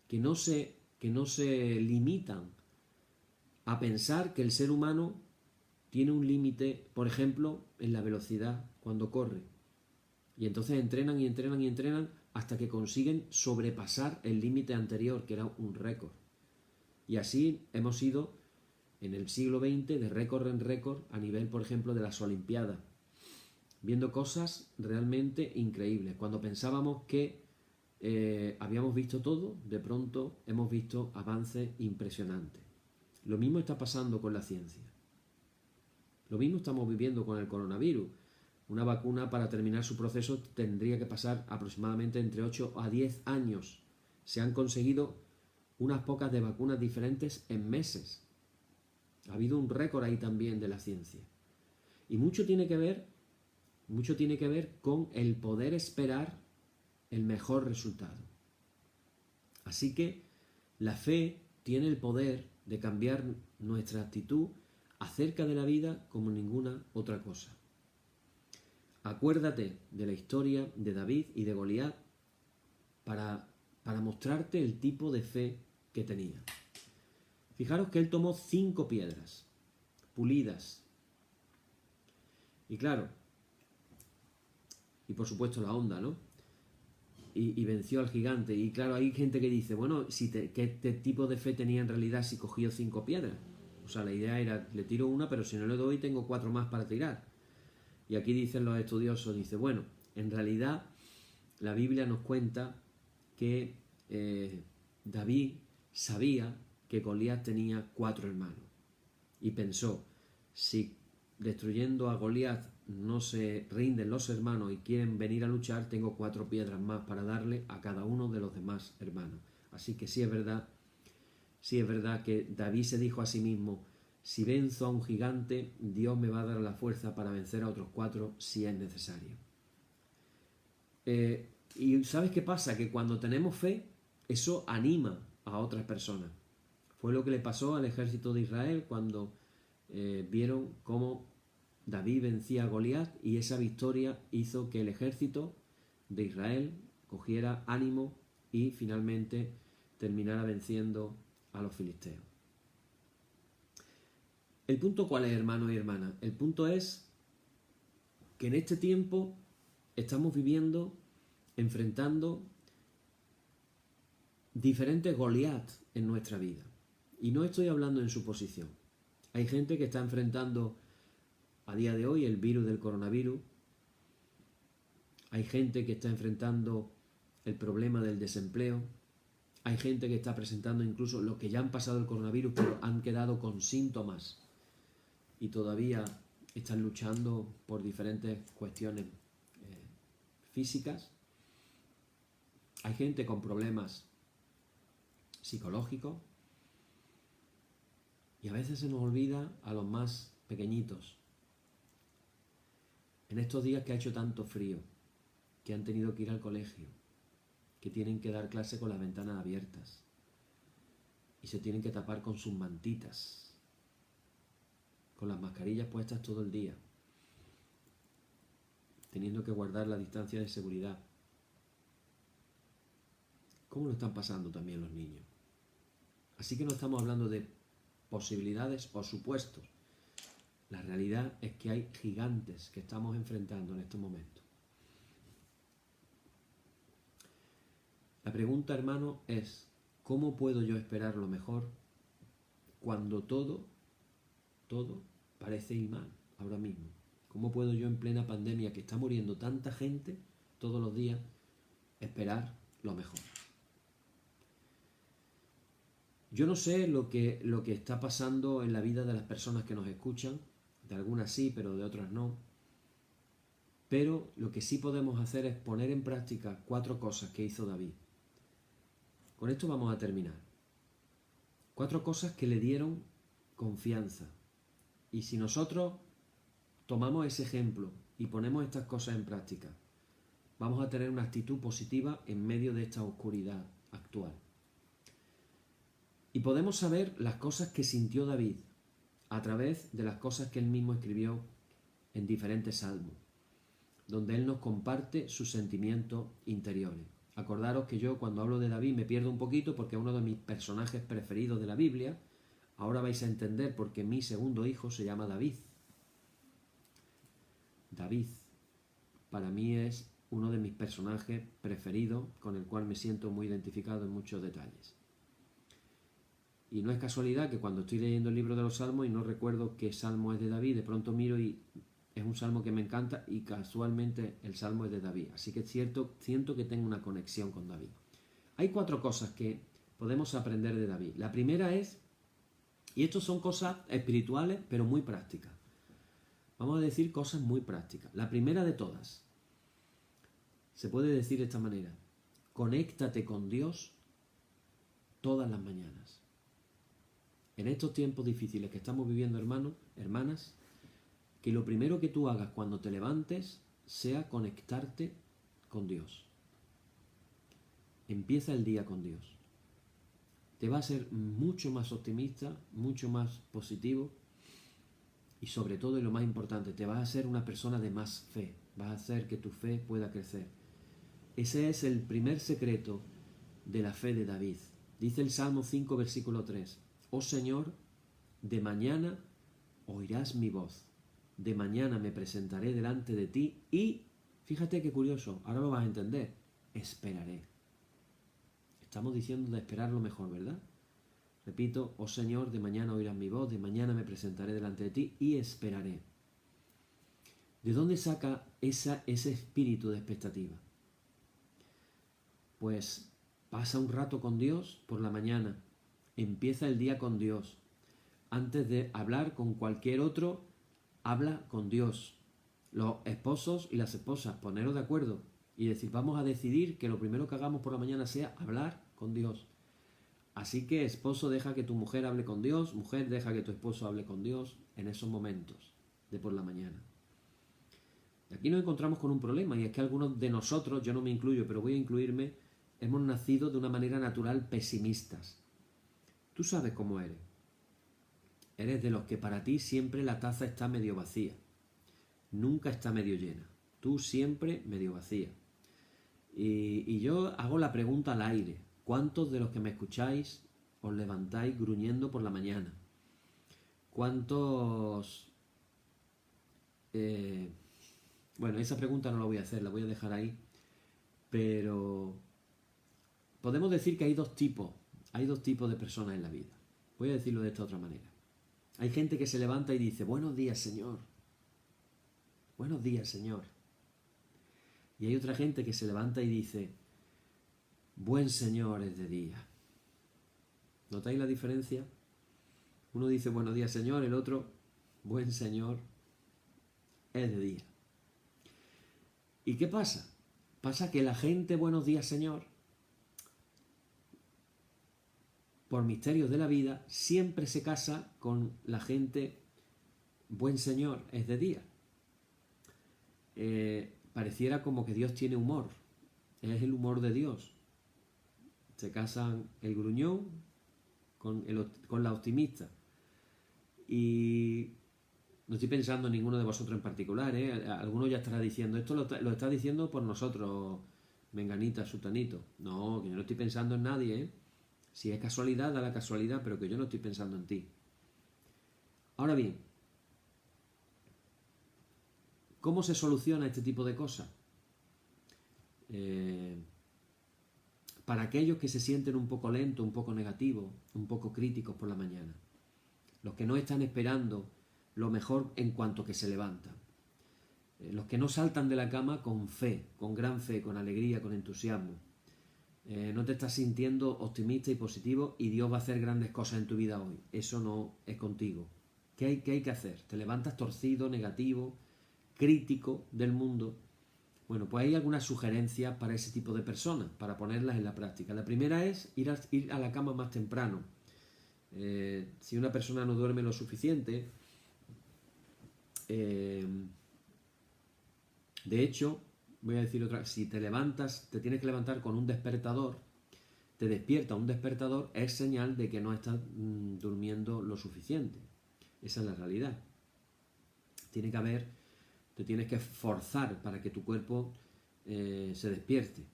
que no se limitan a pensar que el ser humano tiene un límite, por ejemplo, en la velocidad cuando corre. Y entonces entrenan y entrenan y entrenan hasta que consiguen sobrepasar el límite anterior, que era un récord. Y así hemos ido en el siglo XX de récord en récord a nivel, por ejemplo, de las Olimpiadas, viendo cosas realmente increíbles. Cuando pensábamos que habíamos visto todo, de pronto hemos visto avances impresionantes. Lo mismo está pasando con la ciencia. Lo mismo estamos viviendo con el coronavirus. Una vacuna, para terminar su proceso, tendría que pasar aproximadamente entre 8 a 10 años. Se han conseguido unas pocas de vacunas diferentes en meses. Ha habido un récord ahí también de la ciencia. Y mucho tiene que ver con el poder esperar el mejor resultado. Así que la fe tiene el poder de cambiar nuestra actitud acerca de la vida como ninguna otra cosa. Acuérdate de la historia de David y de Goliat para mostrarte el tipo de fe que tenía. Fijaros que él tomó 5 piedras pulidas. Y claro, y por supuesto la honda, ¿no? Y venció al gigante. Y claro, hay gente que dice, bueno, ¿qué tipo de fe tenía en realidad si cogió 5 piedras? O sea, la idea era, le tiro una, pero si no le doy, tengo 4 más para tirar. Y aquí dicen los estudiosos, dice, bueno, en realidad la Biblia nos cuenta que David sabía que Goliat tenía 4 hermanos. Y pensó, si destruyendo a Goliat no se rinden los hermanos y quieren venir a luchar, tengo 4 piedras más para darle a cada uno de los demás hermanos. Así que sí es verdad que David se dijo a sí mismo, si venzo a un gigante, Dios me va a dar la fuerza para vencer a otros 4 si es necesario. Y ¿sabes qué pasa? Que cuando tenemos fe, eso anima a otras personas. Fue lo que le pasó al ejército de Israel cuando vieron cómo David vencía a Goliat, y esa victoria hizo que el ejército de Israel cogiera ánimo y finalmente terminara venciendo a los filisteos. ¿El punto cuál es, hermano y hermana? El punto es que en este tiempo estamos viviendo, enfrentando diferentes Goliat en nuestra vida. Y no estoy hablando en suposición. Hay gente que está enfrentando a día de hoy el virus del coronavirus. Hay gente que está enfrentando el problema del desempleo. Hay gente que está presentando incluso los que ya han pasado el coronavirus pero han quedado con síntomas y todavía están luchando por diferentes cuestiones físicas. Hay gente con problemas psicológicos. Y a veces se nos olvida a los más pequeñitos. En estos días que ha hecho tanto frío, que han tenido que ir al colegio, que tienen que dar clase con las ventanas abiertas y se tienen que tapar con sus mantitas, con las mascarillas puestas todo el día, teniendo que guardar la distancia de seguridad. ¿Cómo lo están pasando también los niños? Así que no estamos hablando de posibilidades o supuestos. La realidad es que hay gigantes que estamos enfrentando en estos momentos. La pregunta, hermano, es, ¿cómo puedo yo esperar lo mejor cuando todo parece ir mal ahora mismo? ¿Cómo puedo yo en plena pandemia, que está muriendo tanta gente todos los días, esperar lo mejor? Yo no sé lo que está pasando en la vida de las personas que nos escuchan, de algunas sí, pero de otras no. Pero lo que sí podemos hacer es poner en práctica 4 cosas que hizo David. Con esto vamos a terminar. 4 cosas que le dieron confianza. Y si nosotros tomamos ese ejemplo y ponemos estas cosas en práctica, vamos a tener una actitud positiva en medio de esta oscuridad actual. Y podemos saber las cosas que sintió David a través de las cosas que él mismo escribió en diferentes salmos, donde él nos comparte sus sentimientos interiores. Acordaros que yo cuando hablo de David me pierdo un poquito porque es uno de mis personajes preferidos de la Biblia. Ahora vais a entender por qué mi segundo hijo se llama David. David, para mí es uno de mis personajes preferidos, con el cual me siento muy identificado en muchos detalles. Y no es casualidad que cuando estoy leyendo el libro de los Salmos y no recuerdo qué salmo es de David, de pronto miro y es un salmo que me encanta y casualmente el salmo es de David. Así que siento que tengo una conexión con David. Hay 4 cosas que podemos aprender de David. La primera es, y esto son cosas espirituales pero muy prácticas. Vamos a decir cosas muy prácticas. La primera de todas, se puede decir de esta manera: conéctate con Dios todas las mañanas. En estos tiempos difíciles que estamos viviendo, hermanos, hermanas, que lo primero que tú hagas cuando te levantes sea conectarte con Dios. Empieza el día con Dios. Te va a ser mucho más optimista, mucho más positivo y sobre todo, y lo más importante, te vas a ser una persona de más fe. Vas a hacer que tu fe pueda crecer. Ese es el primer secreto de la fe de David. Dice el Salmo 5, versículo 3. Oh Señor, de mañana oirás mi voz. De mañana me presentaré delante de ti y, fíjate qué curioso, ahora lo vas a entender, esperaré. Estamos diciendo de esperar lo mejor, ¿verdad? Repito, oh Señor, de mañana oirás mi voz, de mañana me presentaré delante de ti y esperaré. ¿De dónde saca ese espíritu de expectativa? Pues pasa un rato con Dios por la mañana, empieza el día con Dios. Antes de hablar con cualquier otro, habla con Dios. Los esposos y las esposas, poneros de acuerdo y decir, vamos a decidir que lo primero que hagamos por la mañana sea hablar con Dios. Así que, esposo, deja que tu mujer hable con Dios, mujer, deja que tu esposo hable con Dios en esos momentos de por la mañana. Y aquí nos encontramos con un problema, y es que algunos de nosotros, yo no me incluyo, pero voy a incluirme, hemos nacido de una manera natural pesimistas. Tú sabes cómo eres. Eres de los que para ti siempre la taza está medio vacía. Nunca está medio llena. Tú siempre medio vacía. Y yo hago la pregunta al aire. ¿Cuántos de los que me escucháis os levantáis gruñendo por la mañana? ¿Cuántos... Bueno, esa pregunta no la voy a hacer, la voy a dejar ahí. Pero podemos decir que hay dos tipos de personas en la vida. Voy a decirlo de esta otra manera. Hay gente que se levanta y dice, buenos días, Señor. Buenos días, Señor. Y hay otra gente que se levanta y dice, buen Señor es de día. ¿Notáis la diferencia? Uno dice, buenos días, Señor, el otro, buen Señor es de día. ¿Y qué pasa? Pasa que la gente, buenos días, Señor, por misterios de la vida, siempre se casa con la gente, buen Señor es de día. Pareciera como que Dios tiene humor. Es el humor de Dios. Se casan el gruñón con la optimista. Y no estoy pensando en ninguno de vosotros en particular, ¿eh? Alguno ya estará diciendo, esto lo está diciendo por nosotros, menganita, sutanito. No, que yo no estoy pensando en nadie, ¿eh? Si es casualidad, da la casualidad, pero que yo no estoy pensando en ti. Ahora bien, ¿Cómo se soluciona este tipo de cosas? Para aquellos que se sienten un poco lentos, un poco negativos, un poco críticos por la mañana, los que no están esperando lo mejor en cuanto que se levantan, los que no saltan de la cama con fe, con gran fe, con alegría, con entusiasmo, no te estás sintiendo optimista y positivo y Dios va a hacer grandes cosas en tu vida hoy. Eso no es contigo. ¿Qué hay que hacer? ¿Te levantas torcido, negativo, crítico del mundo? Bueno, pues hay algunas sugerencias para ese tipo de personas, para ponerlas en la práctica. La primera es ir a la cama más temprano. Si una persona no duerme lo suficiente, de hecho, voy a decir otra, si te levantas, te tienes que levantar con un despertador, te despierta un despertador, es señal de que no estás durmiendo lo suficiente. Esa es la realidad. Te tienes que forzar para que tu cuerpo se despierte.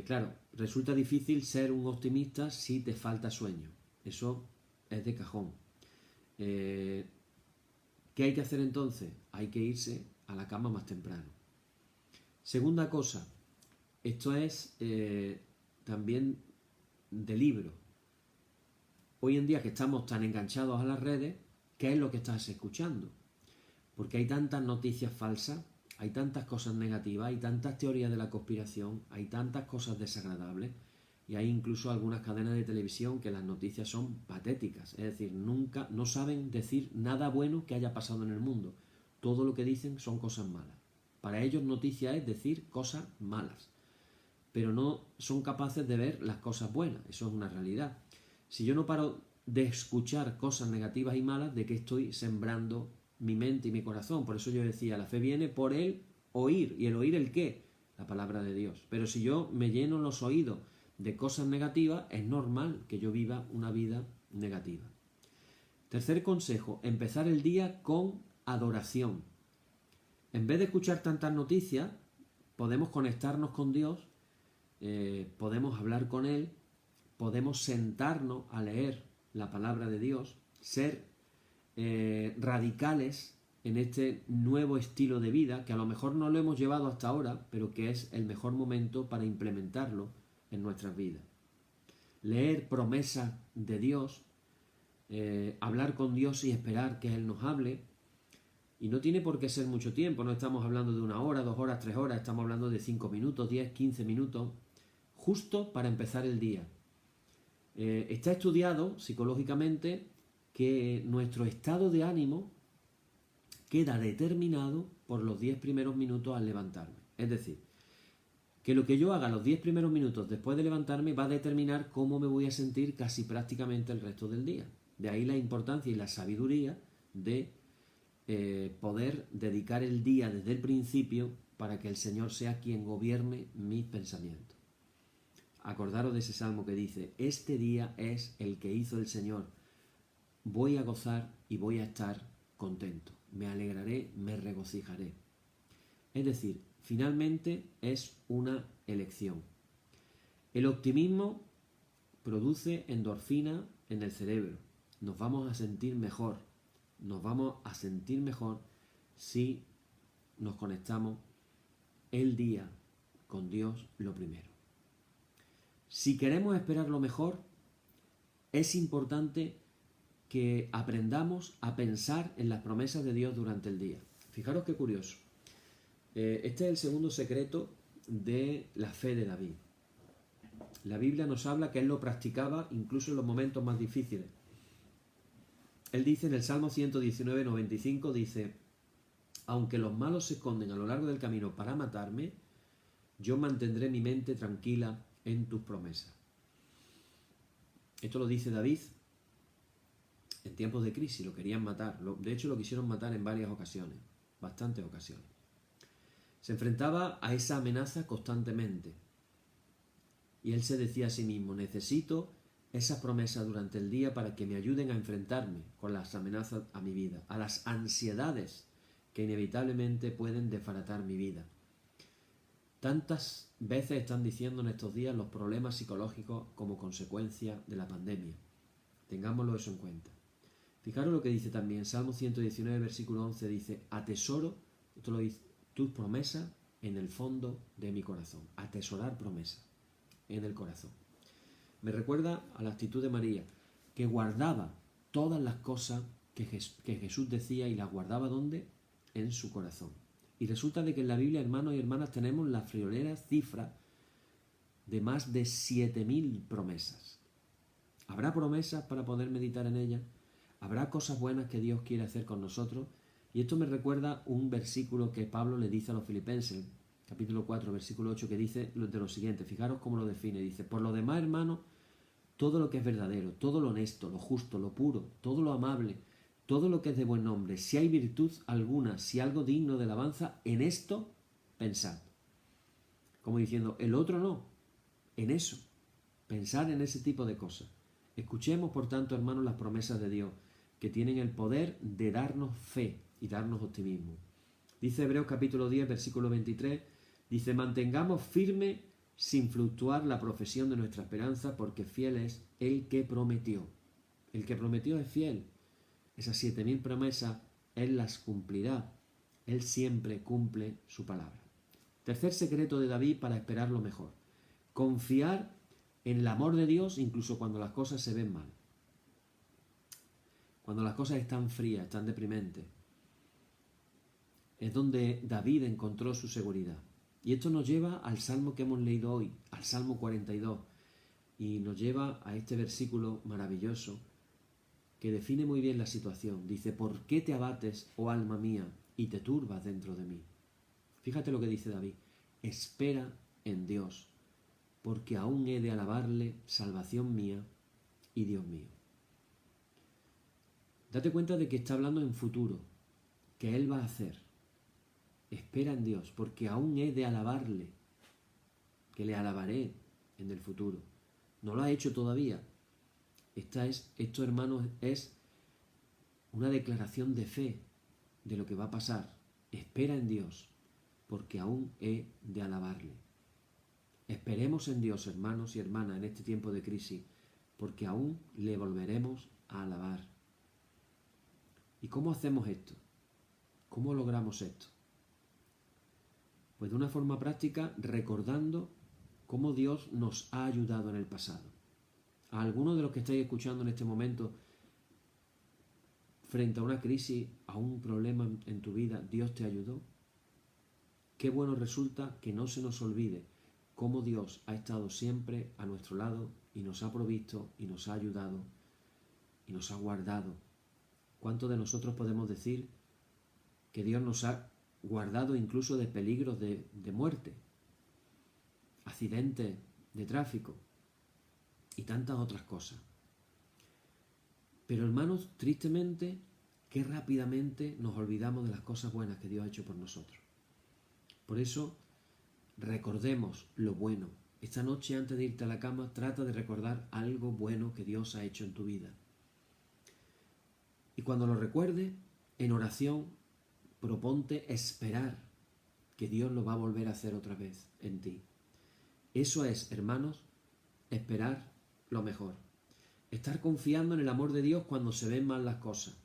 Claro, resulta difícil ser un optimista si te falta sueño. Eso es de cajón. ¿Qué hay que hacer entonces? Hay que irse a la cama más temprano. Segunda cosa, esto es también de libro. Hoy en día que estamos tan enganchados a las redes, ¿qué es lo que estás escuchando? Porque hay tantas noticias falsas, hay tantas cosas negativas, hay tantas teorías de la conspiración, hay tantas cosas desagradables y hay incluso algunas cadenas de televisión que las noticias son patéticas, es decir, nunca, no saben decir nada bueno que haya pasado en el mundo. Todo lo que dicen son cosas malas. Para ellos noticia es decir cosas malas, pero no son capaces de ver las cosas buenas, eso es una realidad. Si yo no paro de escuchar cosas negativas y malas, ¿de qué estoy sembrando mi mente y mi corazón? Por eso yo decía, la fe viene por el oír. ¿Y el oír el qué? La palabra de Dios. Pero si yo me lleno los oídos de cosas negativas, es normal que yo viva una vida negativa. Tercer consejo, empezar el día con adoración. En vez de escuchar tantas noticias, podemos conectarnos con Dios, podemos hablar con Él, podemos sentarnos a leer la palabra de Dios, ser radicales en este nuevo estilo de vida que a lo mejor no lo hemos llevado hasta ahora, pero que es el mejor momento para implementarlo en nuestras vidas. Leer promesas de Dios, hablar con Dios y esperar que Él nos hable. Y no tiene por qué ser mucho tiempo, no estamos hablando de 1 hora, 2 horas, 3 horas, estamos hablando de 5 minutos, 10, 15 minutos, justo para empezar el día. Está estudiado psicológicamente que nuestro estado de ánimo queda determinado por los 10 primeros minutos al levantarme. Es decir, que lo que yo haga los 10 primeros minutos después de levantarme va a determinar cómo me voy a sentir casi prácticamente el resto del día. De ahí la importancia y la sabiduría de poder dedicar el día desde el principio para que el Señor sea quien gobierne mis pensamientos. Acordaros de ese salmo que dice, este día es el que hizo el Señor, voy a gozar y voy a estar contento, me alegraré, me regocijaré. Es decir, finalmente es una elección. El optimismo produce endorfina en el cerebro, nos vamos a sentir mejor si nos conectamos el día con Dios lo primero. Si queremos esperar lo mejor, es importante que aprendamos a pensar en las promesas de Dios durante el día. Fijaros qué curioso. Este es el segundo secreto de la fe de David. La Biblia nos habla que él lo practicaba incluso en los momentos más difíciles. Él dice en el Salmo 119, 95, dice, aunque los malos se esconden a lo largo del camino para matarme, yo mantendré mi mente tranquila en tus promesas. Esto lo dice David en tiempos de crisis, lo querían matar. De hecho, lo quisieron matar en varias ocasiones, bastantes ocasiones. Se enfrentaba a esa amenaza constantemente. Y él se decía a sí mismo, necesito esas promesas durante el día para que me ayuden a enfrentarme con las amenazas a mi vida, a las ansiedades que inevitablemente pueden desbaratar mi vida. Tantas veces están diciendo en estos días los problemas psicológicos como consecuencia de la pandemia. Tengámoslo eso en cuenta. Fijaros lo que dice también, Salmo 119, versículo 11, dice, atesoro Esto lo dice, tus promesas en el fondo de mi corazón. Atesorar promesas en el corazón. Me recuerda a la actitud de María, que guardaba todas las cosas que Jesús decía y las guardaba ¿dónde? En su corazón. Y resulta de que en la Biblia, hermanos y hermanas, tenemos la friolera cifra de más de 7.000 promesas. ¿Habrá promesas para poder meditar en ellas? ¿Habrá cosas buenas que Dios quiere hacer con nosotros? Y esto me recuerda un versículo que Pablo le dice a los Filipenses, capítulo 4, versículo 8, que dice de lo siguiente, fijaros cómo lo define, dice, por lo demás, hermanos, todo lo que es verdadero, todo lo honesto, lo justo, lo puro, todo lo amable, todo lo que es de buen nombre, si hay virtud alguna, si algo digno de alabanza, en esto pensad. Como diciendo, el otro no, en eso, pensar en ese tipo de cosas. Escuchemos, por tanto, hermanos, las promesas de Dios, que tienen el poder de darnos fe y darnos optimismo. Dice Hebreos capítulo 10, versículo 23, dice, mantengamos firme sin fluctuar la profesión de nuestra esperanza, porque fiel es el que prometió. El que prometió es fiel. Esas 7.000 promesas, Él las cumplirá. Él siempre cumple su palabra. Tercer secreto de David para esperar lo mejor. Confiar en el amor de Dios incluso cuando las cosas se ven mal. Cuando las cosas están frías, están deprimentes. Es donde David encontró su seguridad. Y esto nos lleva al salmo que hemos leído hoy, al Salmo 42. Y nos lleva a este versículo maravilloso que define muy bien la situación. Dice, ¿por qué te abates, oh alma mía, y te turbas dentro de mí? Fíjate lo que dice David. Espera en Dios, porque aún he de alabarle, salvación mía y Dios mío. Date cuenta de que está hablando en futuro, que Él va a hacer. Espera en Dios, porque aún he de alabarle, que le alabaré en el futuro. No lo ha hecho todavía. Esto, hermanos, es una declaración de fe de lo que va a pasar. Espera en Dios, porque aún he de alabarle. Esperemos en Dios, hermanos y hermanas, en este tiempo de crisis, porque aún le volveremos a alabar. ¿Y cómo hacemos esto? ¿Cómo logramos esto? Pues de una forma práctica, recordando cómo Dios nos ha ayudado en el pasado. A algunos de los que estáis escuchando en este momento, frente a una crisis, a un problema en tu vida, Dios te ayudó. Qué bueno resulta que no se nos olvide cómo Dios ha estado siempre a nuestro lado y nos ha provisto y nos ha ayudado y nos ha guardado. ¿Cuántos de nosotros podemos decir que Dios nos ha guardado incluso de peligros de muerte, accidentes de tráfico y tantas otras cosas? Pero hermanos, tristemente, qué rápidamente nos olvidamos de las cosas buenas que Dios ha hecho por nosotros. Por eso, recordemos lo bueno. Esta noche, antes de irte a la cama, trata de recordar algo bueno que Dios ha hecho en tu vida. Y cuando lo recuerdes, en oración, proponte esperar que Dios lo va a volver a hacer otra vez en ti. Eso es, hermanos, esperar lo mejor. Estar confiando en el amor de Dios cuando se ven mal las cosas.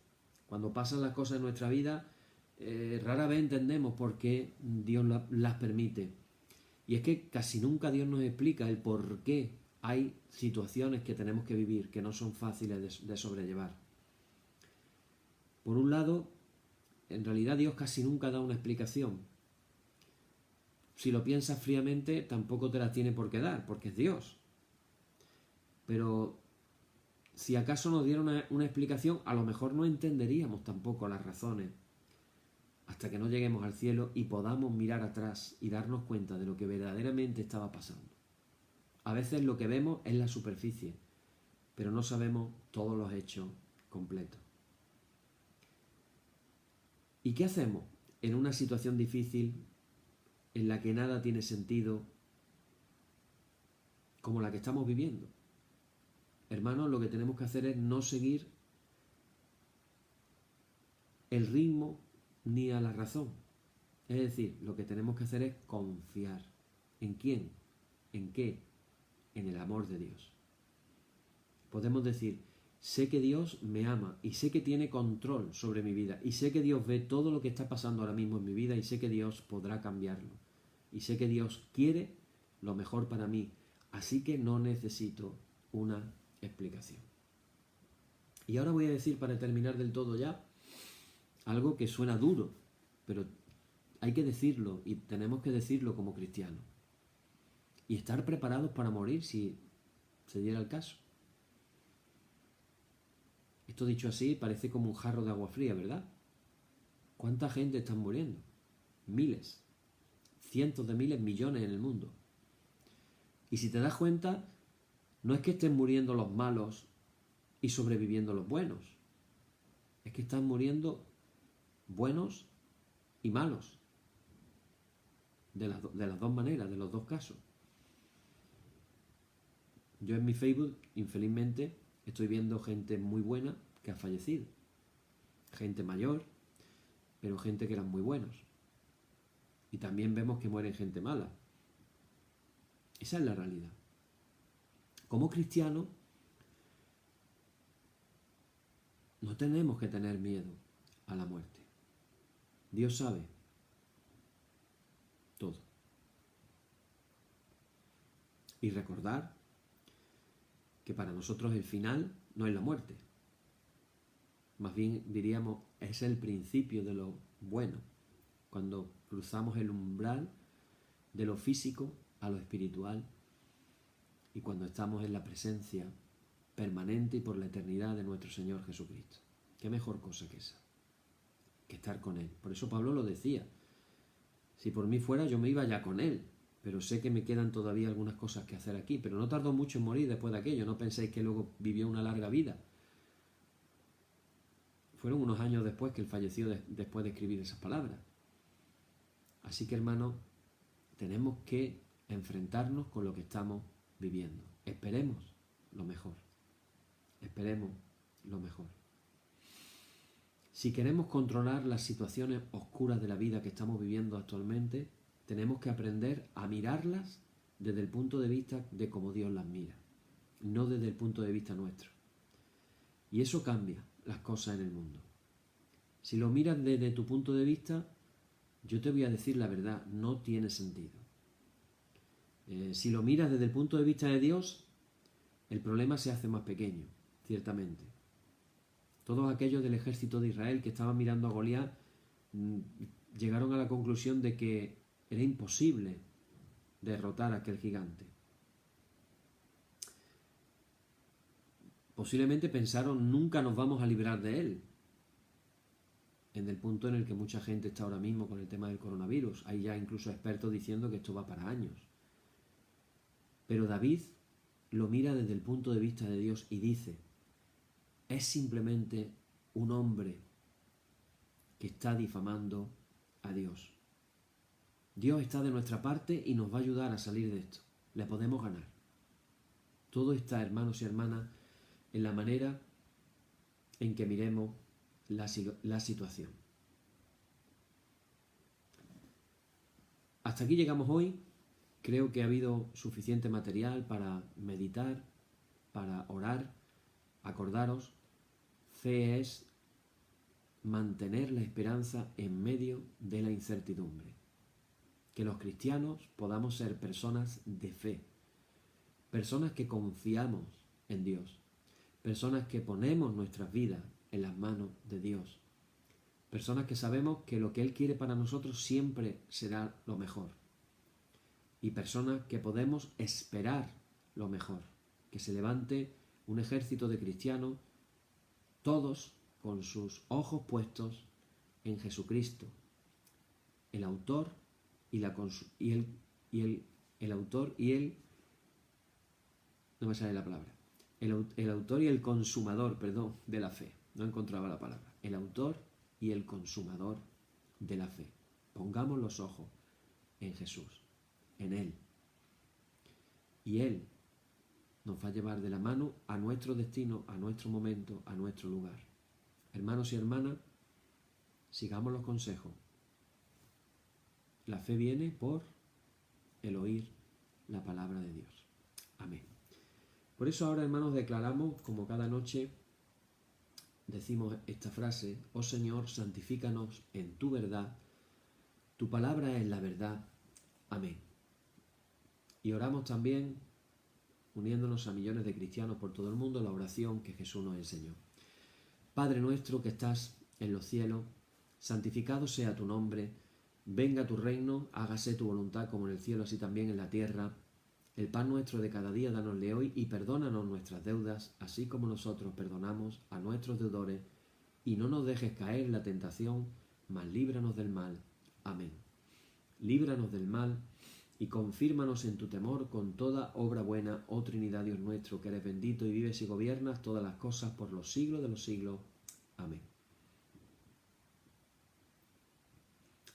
Cuando pasan las cosas en nuestra vida, rara vez entendemos por qué Dios las permite. Y es que casi nunca Dios nos explica el por qué hay situaciones que tenemos que vivir que no son fáciles de sobrellevar. Por un lado, en realidad Dios casi nunca da una explicación. Si lo piensas fríamente, tampoco te la tiene por qué dar, porque es Dios. Pero si acaso nos diera una explicación, a lo mejor no entenderíamos tampoco las razones hasta que no lleguemos al cielo y podamos mirar atrás y darnos cuenta de lo que verdaderamente estaba pasando. A veces lo que vemos es la superficie, pero no sabemos todos los hechos completos. ¿Y qué hacemos en una situación difícil en la que nada tiene sentido, como la que estamos viviendo? Hermanos, lo que tenemos que hacer es no seguir el ritmo ni a la razón. Es decir, lo que tenemos que hacer es confiar. ¿En quién? ¿En qué? En el amor de Dios. Podemos decir, sé que Dios me ama y sé que tiene control sobre mi vida y sé que Dios ve todo lo que está pasando ahora mismo en mi vida y sé que Dios podrá cambiarlo y sé que Dios quiere lo mejor para mí, así que no necesito una explicación. Y ahora voy a decir, para terminar del todo ya, algo que suena duro, pero hay que decirlo y tenemos que decirlo como cristianos. Y estar preparados para morir si se diera el caso. Esto dicho así parece como un jarro de agua fría, ¿verdad? ¿Cuánta gente está muriendo? Miles, cientos de miles, millones en el mundo. Y si te das cuenta, no es que estén muriendo los malos y sobreviviendo los buenos. Es que están muriendo buenos y malos. De las dos maneras, de los dos casos. Yo en mi Facebook, infelizmente, estoy viendo gente muy buena que ha fallecido. Gente mayor, pero gente que eran muy buenos. Y también vemos que mueren gente mala. Esa es la realidad. Como cristianos, no tenemos que tener miedo a la muerte. Dios sabe todo. Y recordar que para nosotros el final no es la muerte. Más bien diríamos, es el principio de lo bueno. Cuando cruzamos el umbral de lo físico a lo espiritual y cuando estamos en la presencia permanente y por la eternidad de nuestro Señor Jesucristo. ¿Qué mejor cosa que esa? Que estar con Él. Por eso Pablo lo decía. Si por mí fuera, yo me iba ya con Él. Pero sé que me quedan todavía algunas cosas que hacer aquí. Pero no tardó mucho en morir después de aquello. No penséis que luego vivió una larga vida. Fueron unos años después que él falleció después de escribir esas palabras. Así que, hermanos, tenemos que enfrentarnos con lo que estamos viviendo. Esperemos lo mejor. Esperemos lo mejor. Si queremos controlar las situaciones oscuras de la vida que estamos viviendo actualmente, tenemos que aprender a mirarlas desde el punto de vista de cómo Dios las mira, no desde el punto de vista nuestro. Y eso cambia las cosas en el mundo. Si lo miras desde tu punto de vista, yo te voy a decir la verdad, no tiene sentido. Si lo miras desde el punto de vista de Dios, el problema se hace más pequeño, ciertamente. Todos aquellos del ejército de Israel que estaban mirando a Goliat llegaron a la conclusión de que era imposible derrotar a aquel gigante. Posiblemente pensaron, nunca nos vamos a librar de él. En el punto en el que mucha gente está ahora mismo con el tema del coronavirus. Hay ya incluso expertos diciendo que esto va para años. Pero David lo mira desde el punto de vista de Dios y dice, es simplemente un hombre que está difamando a Dios. Dios está de nuestra parte y nos va a ayudar a salir de esto. Le podemos ganar. Todo está, hermanos y hermanas, en la manera en que miremos la situación. Hasta aquí llegamos hoy. Creo que ha habido suficiente material para meditar, para orar. Acordaros, fe es mantener la esperanza en medio de la incertidumbre. Que los cristianos podamos ser personas de fe, personas que confiamos en Dios, personas que ponemos nuestras vidas en las manos de Dios, personas que sabemos que lo que Él quiere para nosotros siempre será lo mejor y personas que podemos esperar lo mejor, que se levante un ejército de cristianos, todos con sus ojos puestos en Jesucristo, el autor y el autor y el no me sale la palabra, el autor y el consumador, de la fe. No encontraba la palabra. El autor y el consumador de la fe. Pongamos los ojos en Jesús, en Él. Y Él nos va a llevar de la mano a nuestro destino, a nuestro momento, a nuestro lugar. Hermanos y hermanas, sigamos los consejos. La fe viene por el oír la palabra de Dios. Amén. Por eso ahora, hermanos, declaramos, como cada noche, decimos esta frase: oh Señor, santifícanos en tu verdad, tu palabra es la verdad. Amén. Y oramos también, uniéndonos a millones de cristianos por todo el mundo, la oración que Jesús nos enseñó. Padre nuestro que estás en los cielos, santificado sea tu nombre, venga tu reino, hágase tu voluntad como en el cielo, así también en la tierra. El pan nuestro de cada día danosle hoy y perdónanos nuestras deudas, así como nosotros perdonamos a nuestros deudores, y no nos dejes caer en la tentación, mas líbranos del mal. Amén. Líbranos del mal y confírmanos en tu temor con toda obra buena, oh Trinidad Dios nuestro, que eres bendito y vives y gobiernas todas las cosas por los siglos de los siglos. Amén.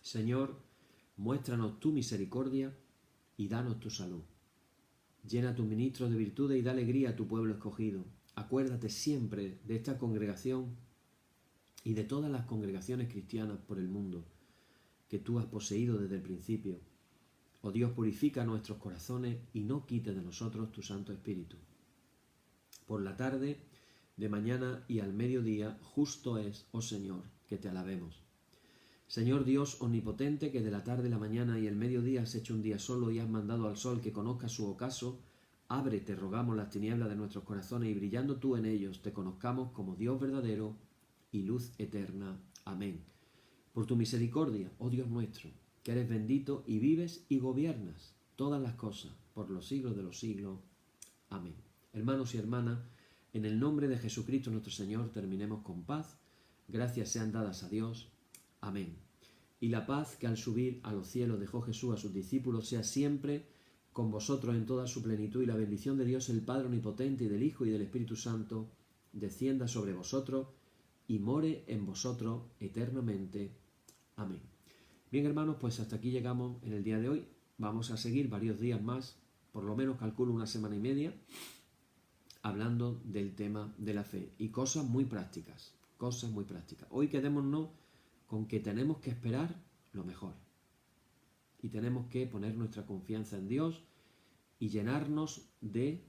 Señor, muéstranos tu misericordia y danos tu salud. Llena a tus ministros de virtudes y da alegría a tu pueblo escogido. Acuérdate siempre de esta congregación y de todas las congregaciones cristianas por el mundo que tú has poseído desde el principio. Oh Dios, purifica nuestros corazones y no quites de nosotros tu Santo Espíritu. Por la tarde, de mañana y al mediodía, justo es, oh Señor, que te alabemos. Señor Dios omnipotente, que de la tarde, la mañana y el mediodía has hecho un día solo y has mandado al sol que conozca su ocaso, abre, te rogamos, las tinieblas de nuestros corazones y brillando tú en ellos, te conozcamos como Dios verdadero y luz eterna. Amén. Por tu misericordia, oh Dios nuestro, que eres bendito y vives y gobiernas todas las cosas por los siglos de los siglos. Amén. Hermanos y hermanas, en el nombre de Jesucristo nuestro Señor, terminemos con paz. Gracias sean dadas a Dios. Amén. Y la paz que al subir a los cielos dejó Jesús a sus discípulos sea siempre con vosotros en toda su plenitud, y la bendición de Dios el Padre omnipotente y del Hijo y del Espíritu Santo descienda sobre vosotros y more en vosotros eternamente. Amén. Bien, hermanos, pues hasta aquí llegamos en el día de hoy. Vamos a seguir varios días más, por lo menos calculo una semana y media, hablando del tema de la fe y cosas muy prácticas, Hoy quedémonos con que tenemos que esperar lo mejor y tenemos que poner nuestra confianza en Dios y llenarnos de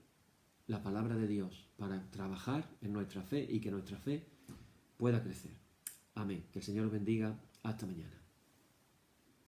la palabra de Dios para trabajar en nuestra fe y que nuestra fe pueda crecer. Amén. Que el Señor bendiga. Hasta mañana.